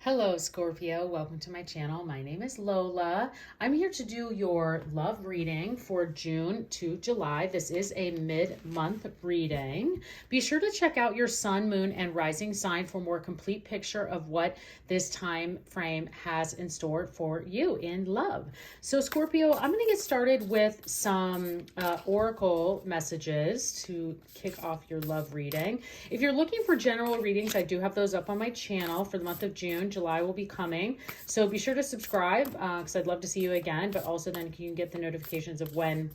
Hello, Scorpio. Welcome to my channel. My name is Lola. I'm here to do your love reading for June to July. This is a mid-month reading. Be sure to check out your sun, moon, and rising sign for a more complete picture of what this time frame has in store for you in love. So, Scorpio, I'm going to get started with some oracle messages to kick off your love reading. If you're looking for general readings, I do have those up on my channel for the month of June. July will be coming, so be sure to subscribe because I'd love to see you again, but also then you can get the notifications of when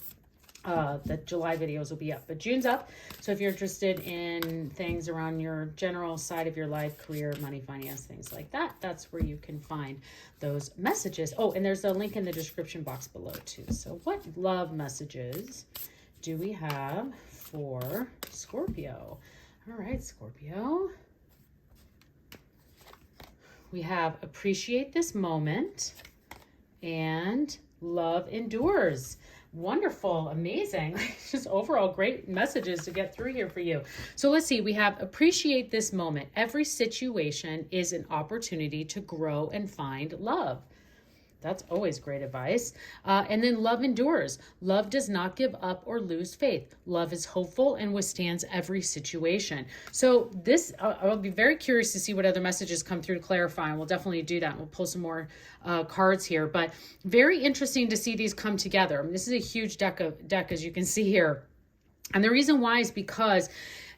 the July videos will be up. But June's up, so if you're interested in things around your general side of your life, career, money, finance, things like that, that's where you can find those messages. Oh, and there's a link in the description box below too. So what love messages do we have for Scorpio? All right, Scorpio. We have appreciate this moment and love endures. Wonderful, amazing. Just overall great messages to get through here for you. So let's see, we have appreciate this moment. Every situation is an opportunity to grow and find love. That's always great advice. And then love endures. Love does not give up or lose faith. Love is hopeful and withstands every situation. So this, I'll be very curious to see what other messages come through to clarify, and we'll definitely do that. We'll pull some more cards here, but very interesting to see these come together. I mean, this is a huge deck, as you can see here. And the reason why is because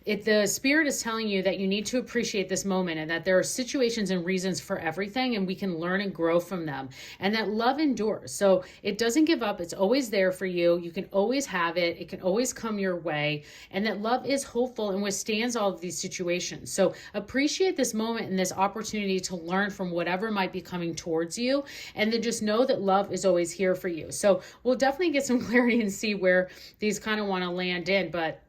the spirit is telling you that you need to appreciate this moment and that there are situations and reasons for everything, and we can learn and grow from them, and that love endures. So it doesn't give up. It's always there for you. You can always have it. It can always come your way, and that love is hopeful and withstands all of these situations. So appreciate this moment and this opportunity to learn from whatever might be coming towards you, and then just know that love is always here for you. So we'll definitely get some clarity and see where these kind of want to land in, but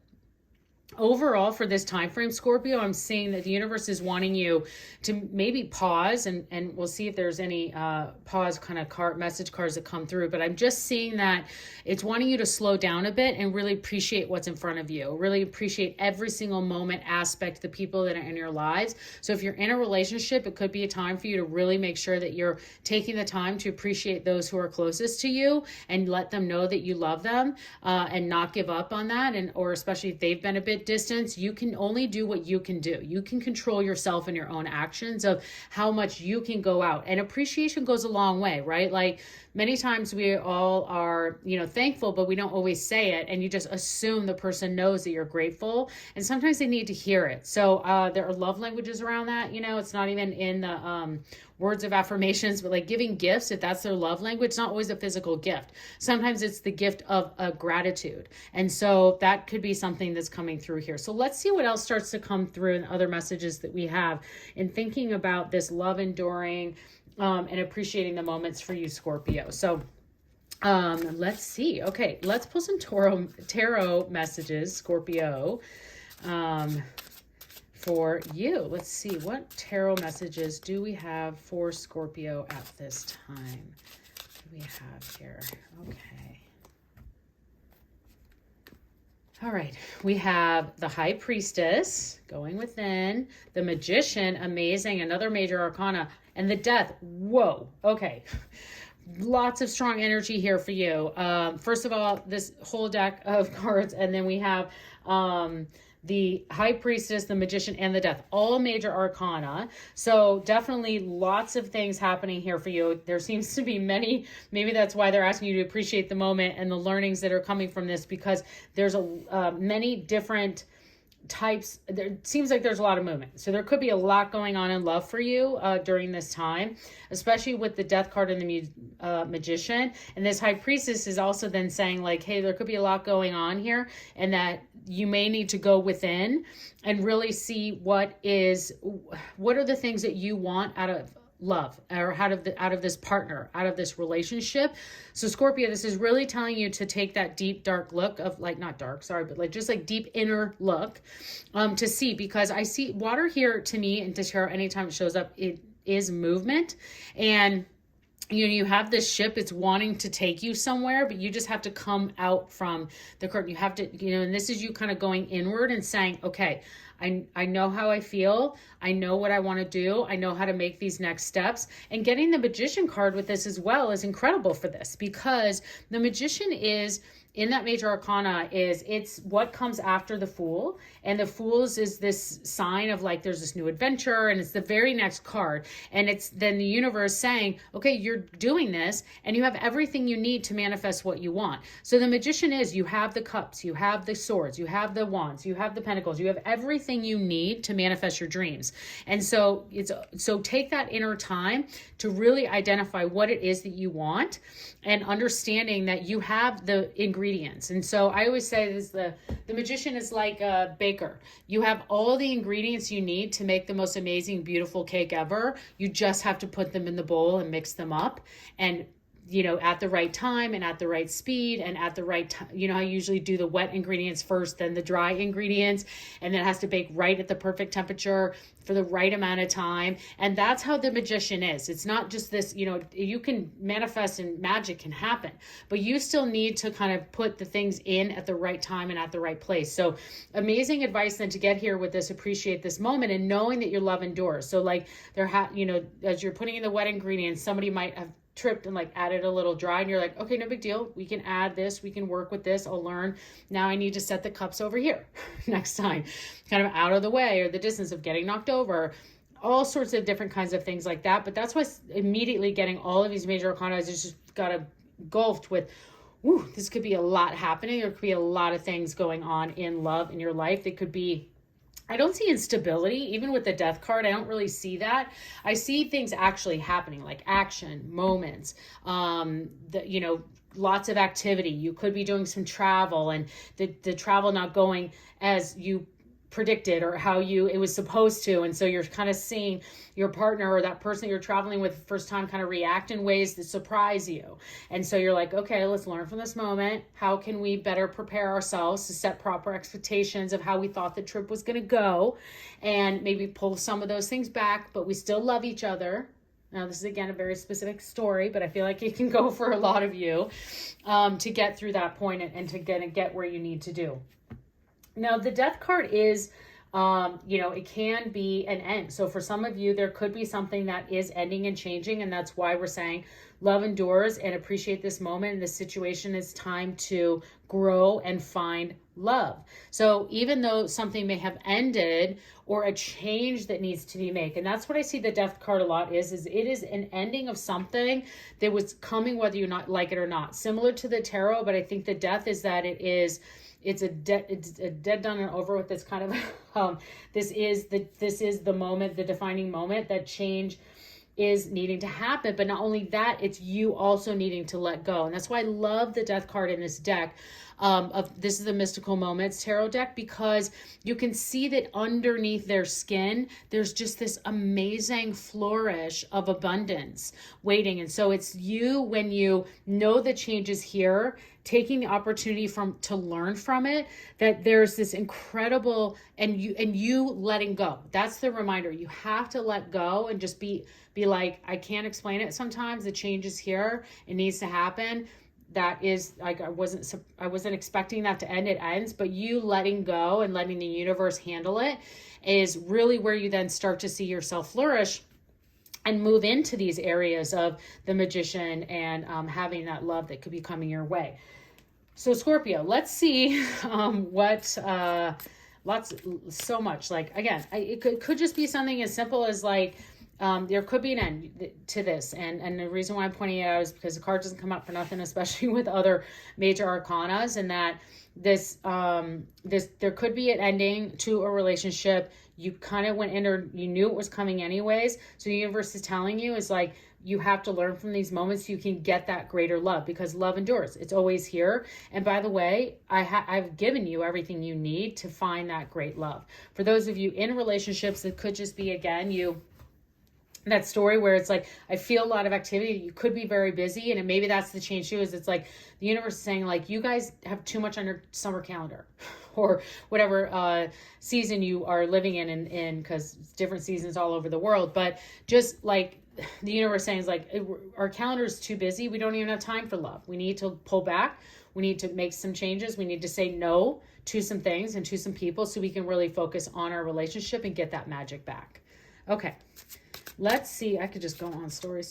overall, for this time frame, Scorpio, I'm seeing that the universe is wanting you to maybe pause, and we'll see if there's any pause kind of message cards that come through. But I'm just seeing that it's wanting you to slow down a bit and really appreciate what's in front of you. Really appreciate every single moment, aspect, the people that are in your lives. So if you're in a relationship, it could be a time for you to really make sure that you're taking the time to appreciate those who are closest to you and let them know that you love them, and not give up on that. And or especially if they've been a bit distance, you can only do what you can do. You can control yourself and your own actions of how much you can go out, and appreciation goes a long way, right? Like many times we all are, thankful, but we don't always say it, and you just assume the person knows that you're grateful, and sometimes they need to hear it. So there are love languages around that. It's not even in the words of affirmations, but like giving gifts, if that's their love language, it's not always a physical gift. Sometimes it's the gift of gratitude. And so that could be something that's coming through here. So let's see what else starts to come through in other messages that we have in thinking about this love enduring and appreciating the moments for you, Scorpio. So let's see. Okay, let's pull some tarot messages, Scorpio, for you. Let's see, what tarot messages do we have for Scorpio at this time? What do we have here? Okay. All right, we have the High Priestess, going within, the Magician, amazing, another major arcana, and the Death. Whoa, okay. Lots of strong energy here for you. First of all, this whole deck of cards, and then we have the High Priestess, the Magician, and the Death, all major arcana. So definitely lots of things happening here for you. There seems to be many, maybe that's why they're asking you to appreciate the moment and the learnings that are coming from this, because there's many different types. There seems like there's a lot of movement. So there could be a lot going on in love for you during this time, especially with the Death card and the Magician. And this High Priestess is also then saying like, hey, there could be a lot going on here, and that you may need to go within and really see what are the things that you want out of love, or out of this partner, out of this relationship. So Scorpio, this is really telling you to take that deep, dark look of, like, not dark, sorry, but like just like deep inner look to see, because I see water here to me and to tarot anytime it shows up, it is movement. And you have this ship, it's wanting to take you somewhere, but you just have to come out from the curtain. You have to, and this is you kind of going inward and saying, okay, I know how I feel. I know what I want to do. I know how to make these next steps. And getting the Magician card with this as well is incredible for this, because the Magician is, in that major arcana, it's what comes after the Fool. And the Fools is this sign of like, there's this new adventure, and it's the very next card. And it's then the universe saying, okay, you're doing this and you have everything you need to manifest what you want. So the Magician is, you have the cups, you have the swords, you have the wands, you have the pentacles, you have everything you need to manifest your dreams. And so take that inner time to really identify what it is that you want, and understanding that you have the ingredients. And so I always say this, the Magician is like a baker. You have all the ingredients you need to make the most amazing, beautiful cake ever. You just have to put them in the bowl and mix them up, and at the right time and at the right speed and at the right time. I usually do the wet ingredients first, then the dry ingredients, and then it has to bake right at the perfect temperature for the right amount of time. And that's how the Magician is. It's not just this, you can manifest and magic can happen, but you still need to kind of put the things in at the right time and at the right place. So amazing advice then to get here with this, appreciate this moment, and knowing that your love endures. So like as you're putting in the wet ingredients, somebody might have tripped and like added a little dry, and you're like, okay, no big deal. We can add this. We can work with this. I'll learn. Now I need to set the cups over here next time, kind of out of the way or the distance of getting knocked over, all sorts of different kinds of things like that. But that's why immediately getting all of these major arcana is just got engulfed with, ooh, this could be a lot happening. There could be a lot of things going on in love in your life. That could be, I don't see instability, even with the Death card. I don't really see that. I see things actually happening, like action, moments, lots of activity. You could be doing some travel, and the travel not going as you predicted or how it was supposed to. And so you're kind of seeing your partner or that person you're traveling with the first time kind of react in ways that surprise you. And so you're like, okay, let's learn from this moment. How can we better prepare ourselves to set proper expectations of how we thought the trip was going to go, and maybe pull some of those things back, but we still love each other. Now, this is, again, a very specific story, but I feel like it can go for a lot of you to get through that point and to get where you need to do. Now, the Death card is, it can be an end. So for some of you, there could be something that is ending and changing. And that's why we're saying love endures, and appreciate this moment. And this situation is time to grow and find love. So even though something may have ended, or a change that needs to be made, and that's what I see the Death card a lot is it is an ending of something that was coming, whether you not like it or not. Similar to the tarot, but I think the Death is that it's a dead done and over with. This kind of this is the moment, the defining moment that change is needing to happen. But not only that, it's you also needing to let go. And that's why I love the Death card in this deck. This is the Mystical Moments tarot deck, because you can see that underneath their skin there's just this amazing flourish of abundance waiting. And so it's you, when you know the change is here, taking the opportunity to learn from it, that there's this incredible, and you letting go. That's the reminder. You have to let go and just be like, I can't explain it sometimes. The change is here. It needs to happen. That is, like, I wasn't expecting that to end. It ends, but you letting go and letting the universe handle it is really where you then start to see yourself flourish and move into these areas of the Magician and having that love that could be coming your way. So Scorpio, let's see so much. Like, again, it could just be something as simple as like, there could be an end to this. And the reason why I'm pointing it out is because the card doesn't come up for nothing, especially with other major arcanas, and that there could be an ending to a relationship. You kind of went in, or you knew it was coming anyways. So the universe is telling you, is like, you have to learn from these moments so you can get that greater love, because love endures. It's always here. And by the way, I've given you everything you need to find that great love. For those of you in relationships, it could just be, again, that story where it's like, I feel a lot of activity. You could be very busy, and maybe that's the change too, is it's like the universe is saying, like, you guys have too much on your summer calendar or whatever season you are living in, because it's different seasons all over the world. But just like, the universe saying is like, our calendar is too busy. We don't even have time for love. We need to pull back. We need to make some changes. We need to say no to some things and to some people so we can really focus on our relationship and get that magic back. Okay. Let's see. I could just go on story.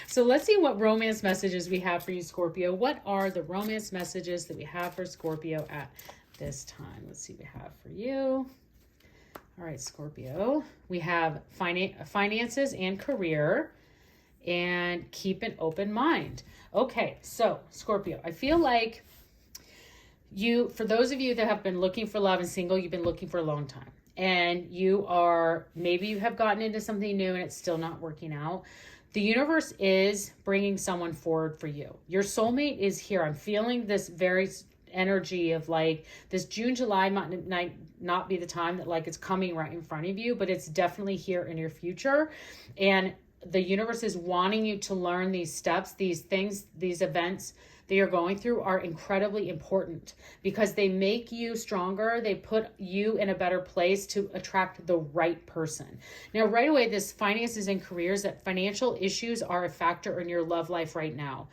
So let's see what romance messages we have for you, Scorpio. What are the romance messages that we have for Scorpio at this time? Let's see what we have for you. All right, Scorpio. We have finances and career, and keep an open mind. Okay, so Scorpio, I feel like for those of you that have been looking for love and single, you've been looking for a long time. And maybe you have gotten into something new and it's still not working out. The universe is bringing someone forward for you. Your soulmate is here. I'm feeling this very energy of like this June, July might not be the time that like it's coming right in front of you, but it's definitely here in your future. And the universe is wanting you to learn these steps, these things, these events that you're going through are incredibly important because they make you stronger. They put you in a better place to attract the right person. Now, right away, this finances and careers, that financial issues are a factor in your love life right now.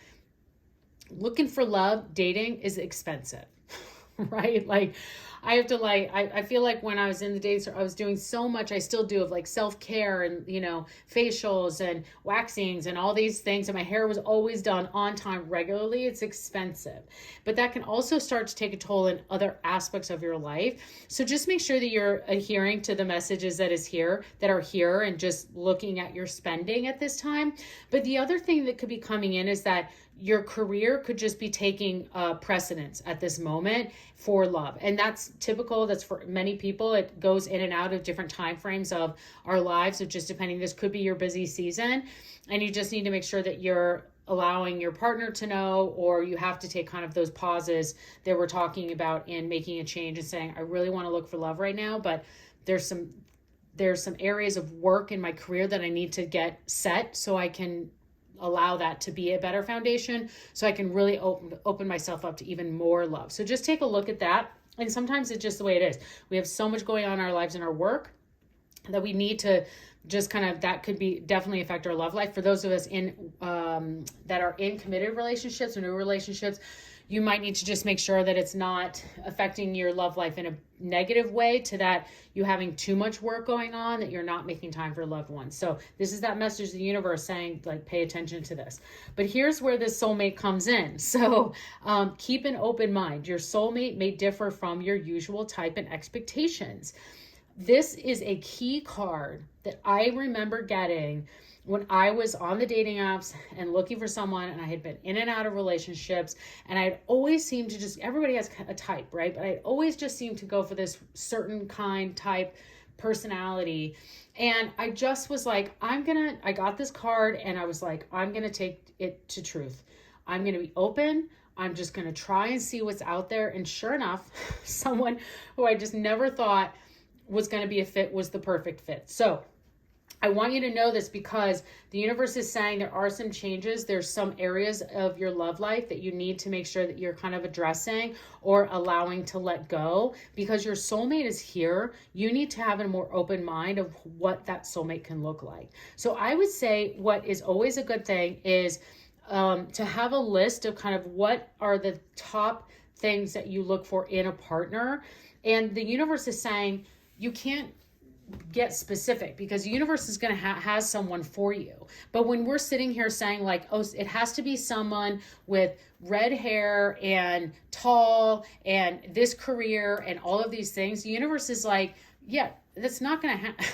Looking for love, dating is expensive, right? Like I have to I feel like when I was in the dating, I was doing so much, I still do, of like self-care and, facials and waxings and all these things. And my hair was always done on time regularly. It's expensive, but that can also start to take a toll in other aspects of your life. So just make sure that you're adhering to the messages that are here and just looking at your spending at this time. But the other thing that could be coming in is that your career could just be taking precedence at this moment for love. And that's typical. That's for many people. It goes in and out of different time frames of our lives, of just depending. This could be your busy season. And you just need to make sure that you're allowing your partner to know, or you have to take kind of those pauses that we're talking about in making a change and saying, I really want to look for love right now, but there's some areas of work in my career that I need to get set so I can allow that to be a better foundation, so I can really open myself up to even more love. So just take a look at that. And sometimes it's just the way it is. We have so much going on in our lives and our work that we need to just kind of, that could be definitely affect our love life. For those of us that are in committed relationships or new relationships, you might need to just make sure that it's not affecting your love life in a negative way, to that you having too much work going on, that you're not making time for loved ones. So this is that message of the universe saying, like, pay attention to this. But here's where this soulmate comes in. So keep an open mind. Your soulmate may differ from your usual type and expectations. This is a key card that I remember getting when I was on the dating apps and looking for someone, and I had been in and out of relationships, and I'd always seemed to just, everybody has a type, right? But I'd always just seemed to go for this certain kind, type, personality. And I just was like, I got this card and I was like, I'm going to take it to truth. I'm going to be open. I'm just going to try and see what's out there. And sure enough, someone who I just never thought was going to be a fit was the perfect fit. So I want you to know this because the universe is saying there are some changes. There's some areas of your love life that you need to make sure that you're kind of addressing or allowing to let go, because your soulmate is here. You need to have a more open mind of what that soulmate can look like. So I would say what is always a good thing is to have a list of kind of what are the top things that you look for in a partner. And the universe is saying you can't get specific, because the universe is going to has someone for you. But when we're sitting here saying like, oh, it has to be someone with red hair and tall and this career and all of these things, the universe is like, yeah, that's not going to happen.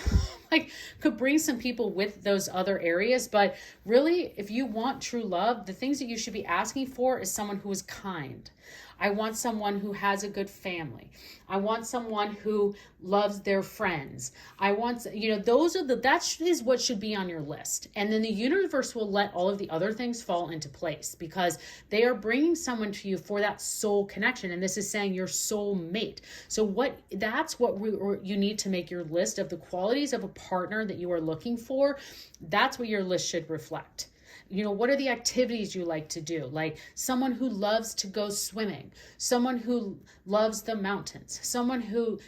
Like, could bring some people with those other areas. But really, if you want true love, the things that you should be asking for is someone who is kind. I want someone who has a good family. I want someone who loves their friends. I want, that is what should be on your list. And then the universe will let all of the other things fall into place, because they are bringing someone to you for that soul connection. And this is saying your soul mate. So that's what you need to make your list of the qualities of a partner that you are looking for. That's what your list should reflect. What are the activities you like to do? Like someone who loves to go swimming, someone who loves the mountains, someone who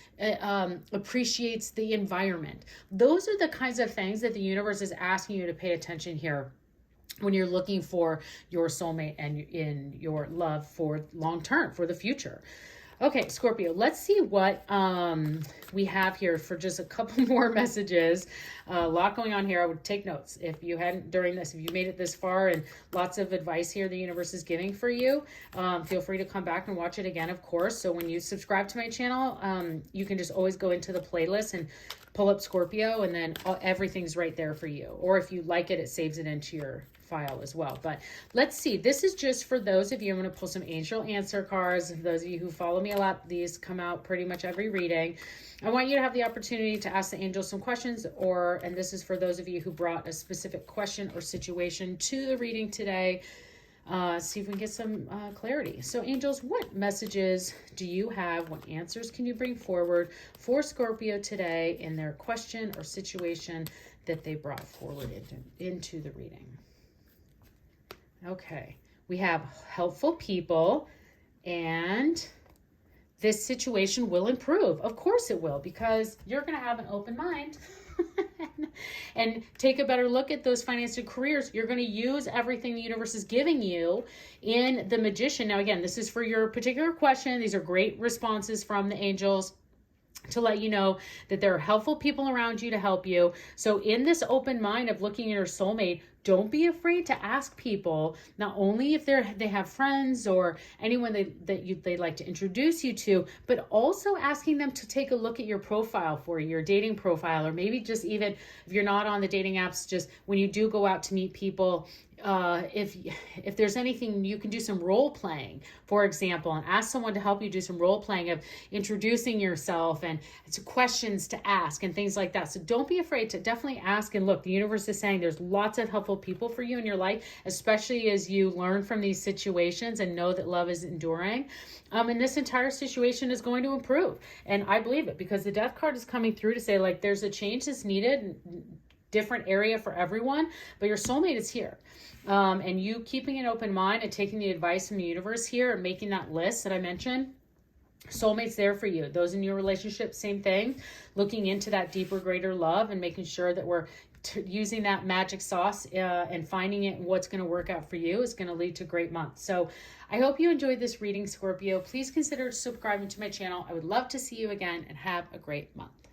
appreciates the environment. Those are the kinds of things that the universe is asking you to pay attention here when you're looking for your soulmate and in your love for long term, for the future. Okay, Scorpio, let's see what we have here for just a couple more messages. A lot going on here. I would take notes if you hadn't during this, if you made it this far, and lots of advice here the universe is giving for you. Feel free to come back and watch it again, of course. So when you subscribe to my channel, you can just always go into the playlist and pull up Scorpio, and then everything's right there for you. Or if you like it, it saves it into your file as well. But let's see. This is just for those of you. I'm going to pull some angel answer cards. Those of you who follow me a lot, these come out pretty much every reading. I want you to have the opportunity to ask the angels some questions, and this is for those of you who brought a specific question or situation to the reading today. See if we can get some clarity. So angels, what messages do you have? What answers can you bring forward for Scorpio today in their question or situation that they brought forward into the reading? Okay, we have helpful people, and this situation will improve. Of course it will, because you're going to have an open mind and take a better look at those financial careers. You're going to use everything the universe is giving you in the Magician. Now, again, this is for your particular question. These are great responses from the angels to let you know that there are helpful people around you to help you. So in this open mind of looking at your soulmate, don't be afraid to ask people, not only if they have friends or anyone they'd like to introduce you to, but also asking them to take a look at your profile for your dating profile, or maybe just even if you're not on the dating apps, just when you do go out to meet people, if there's anything, you can do some role playing, for example, and ask someone to help you do some role playing of introducing yourself and it's questions to ask and things like that. So don't be afraid to definitely ask. And look, the universe is saying there's lots of helpful people for you in your life, especially as you learn from these situations and know that love is enduring. And this entire situation is going to improve. And I believe it, because the Death card is coming through to say, like, there's a change that's needed, different area for everyone, but your soulmate is here. And you keeping an open mind and taking the advice from the universe here and making that list that I mentioned, soulmate's there for you. Those in your relationship, same thing, looking into that deeper, greater love and making sure that we're using that magic sauce and finding it and what's going to work out for you is going to lead to a great month. So I hope you enjoyed this reading, Scorpio. Please consider subscribing to my channel. I would love to see you again, and have a great month.